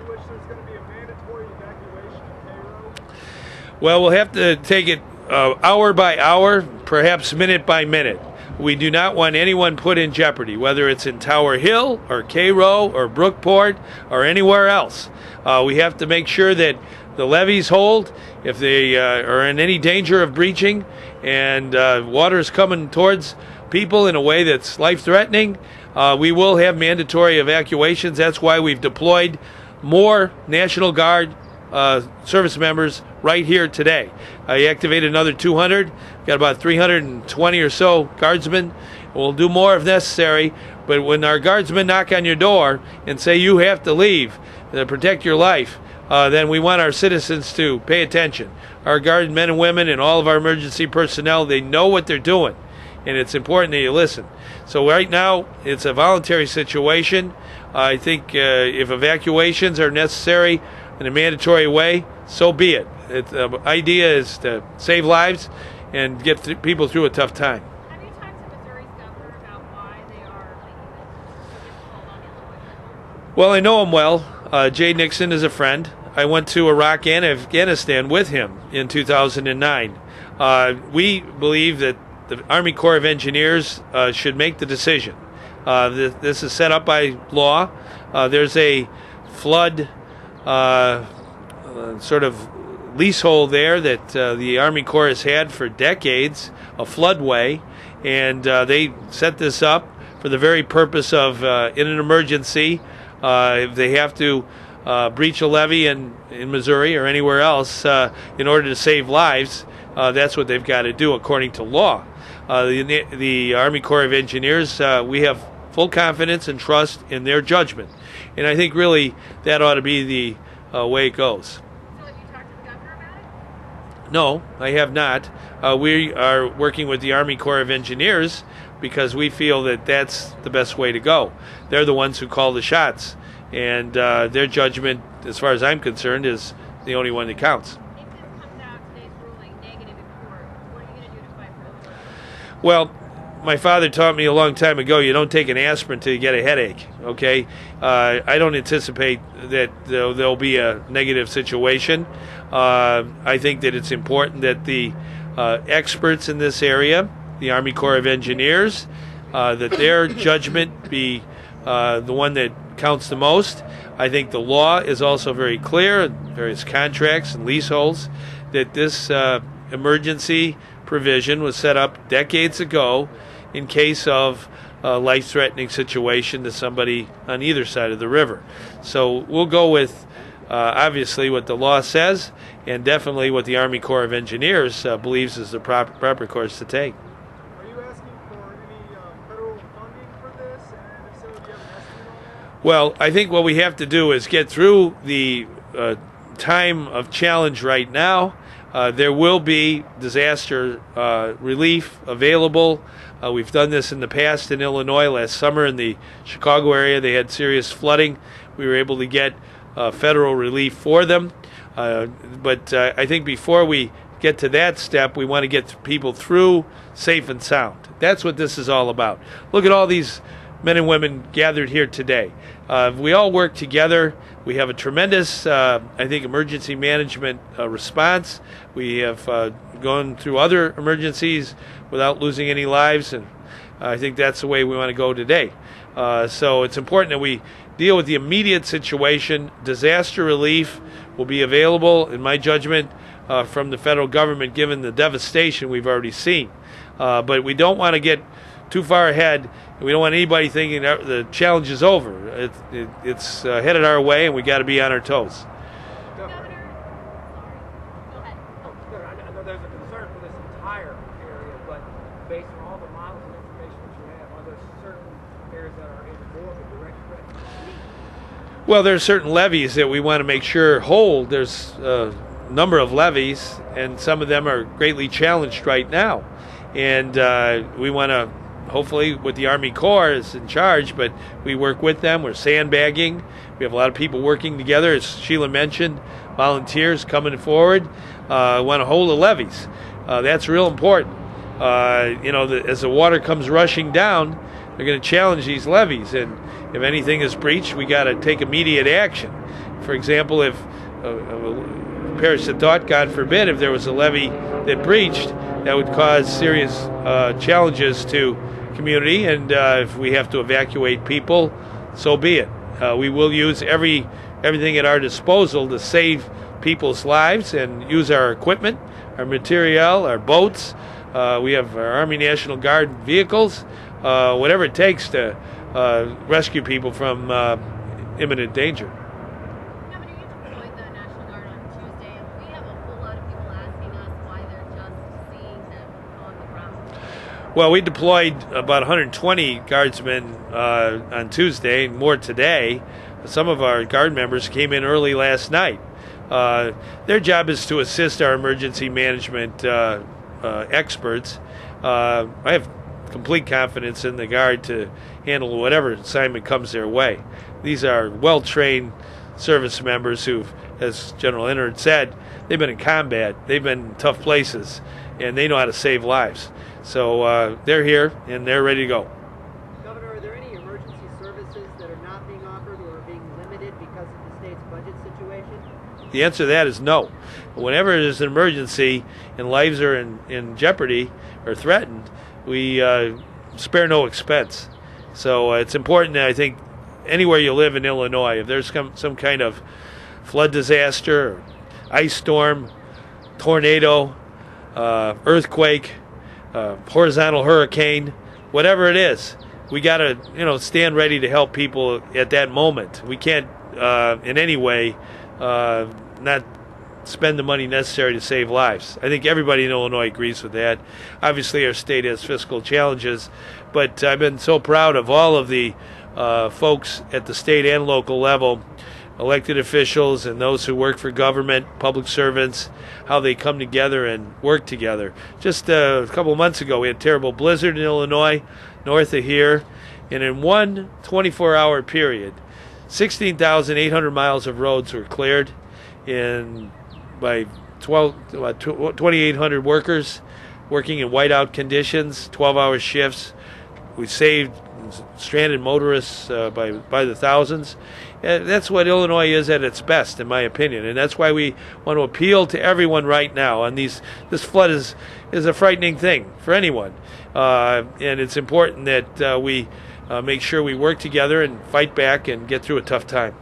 in which there's going to be a mandatory evacuation of Cairo? Well, we'll have to take it hour by hour, perhaps minute by minute. We do not want anyone put in jeopardy, whether it's in Tower Hill or Cairo or Brookport or anywhere else. We have to make sure that the levees hold if they are in any danger of breaching, and water is coming towards people in a way that's life-threatening. We will have mandatory evacuations. That's why we've deployed more National Guard service members right here today. I activated another 200. Got about 320 or so guardsmen. We'll do more if necessary, but when our guardsmen knock on your door and say you have to leave to protect your life, then we want our citizens to pay attention. Our guard men and women and all of our emergency personnel, they know what they're doing, and it's important that you listen. So right now, it's a voluntary situation. I think if evacuations are necessary in a mandatory way, so be it. The idea is to save lives and get people through a tough time. Have you talked to Missouri's governor about why they are making this difficult on Illinois? Well, I know him well. Jay Nixon is a friend. I went to Iraq and Afghanistan with him in 2009. We believe that the Army Corps of Engineers should make the decision. This is set up by law. There's a flood sort of leasehold there that the Army Corps has had for decades, a floodway, and they set this up for the very purpose of, in an emergency, if they have to breach a levee in Missouri or anywhere else in order to save lives, that's what they've got to do according to law. The Army Corps of Engineers, we have full confidence and trust in their judgment. And I think really that ought to be the way it goes. So have you talked to the governor about it? No, I have not. We are working with the Army Corps of Engineers because we feel that that's the best way to go. They're the ones who call the shots, and their judgment, as far as I'm concerned, is the only one that counts. If this comes out, today's ruling, negative in court, what are you going to do to fight for Illinois? Well, my father taught me a long time ago, you don't take an aspirin till you get a headache, okay? I don't anticipate that there'll be a negative situation. I think that it's important that the experts in this area, the Army Corps of Engineers, that their judgment be the one that counts the most. I think the law is also very clear, various contracts and leaseholds, that this emergency provision was set up decades ago in case of a life-threatening situation to somebody on either side of the river. So we'll go with obviously what the law says, and definitely what the Army Corps of Engineers believes is the proper course to take. Are you asking for any federal funding for this? And if so, do you have an estimate on that? Well, I think what we have to do is get through the time of challenge right now. There will be disaster relief available. We've done this in the past in Illinois. Last summer in the Chicago area, they had serious flooding. We were able to get federal relief for them. But I think before we get to that step, we want to get people through safe and sound. That's what this is all about. Look at all these men and women gathered here today. We all work together. We have a tremendous, I think, emergency management response. We have gone through other emergencies without losing any lives, and I think that's the way we want to go today. So it's important that we deal with the immediate situation. Disaster relief will be available, in my judgment, from the federal government, given the devastation we've already seen. But we don't want to get too far ahead, and we don't want anybody thinking that the challenge is over. It's headed our way, and we got to be on our toes. Governor, go ahead. I know there's a concern for this entire area, but based on all the models and information that you have, are there certain areas that are in more of a direct threat? Well, there's certain levees that we want to make sure hold. There's a number of levees, and some of them are greatly challenged right now. And we want to, hopefully, with the Army Corps is in charge, but we work with them. We're sandbagging. We have a lot of people working together, as Sheila mentioned, volunteers coming forward. Want to hold the levees. That's real important. As the water comes rushing down, they're going to challenge these levees, and if anything is breached, we got to take immediate action. For example, if a parish that thought, God forbid, if there was a levee that breached, that would cause serious challenges to community, and if we have to evacuate people, so be it. We will use everything at our disposal to save people's lives and use our equipment, our materiel, our boats. We have our Army National Guard vehicles, whatever it takes to rescue people from imminent danger. Governor, you deployed the National Guard on Tuesday, and we have a whole lot of people asking us why they're just seeing them on the ground. Well, we deployed about 120 guardsmen on Tuesday, and more today. Some of our guard members came in early last night. Their job is to assist our emergency management experts. I have complete confidence in the Guard to handle whatever assignment comes their way. These are well-trained service members who, as General Innard said, they've been in combat, they've been in tough places, and they know how to save lives. So they're here, and they're ready to go. Governor, are there any emergency services that are not being offered or are being limited because of the state's budget situation? The answer to that is no. Whenever there's an emergency and lives are in jeopardy or threatened, we spare no expense. So it's important that I think anywhere you live in Illinois, if there's some kind of flood disaster, or ice storm, tornado, earthquake, horizontal hurricane, whatever it is, we got to stand ready to help people at that moment. We can't in any way not spend the money necessary to save lives. I think everybody in Illinois agrees with that. Obviously, our state has fiscal challenges, but I've been so proud of all of the folks at the state and local level, elected officials and those who work for government, public servants, how they come together and work together. Just a couple of months ago, we had a terrible blizzard in Illinois, north of here, and in one 24-hour period, 16,800 miles of roads were cleared by 2,800 workers working in whiteout conditions, 12-hour shifts. We saved stranded motorists by the thousands. And that's what Illinois is at its best, in my opinion, and that's why we want to appeal to everyone right now. And this flood is a frightening thing for anyone, and it's important that we make sure we work together and fight back and get through a tough time.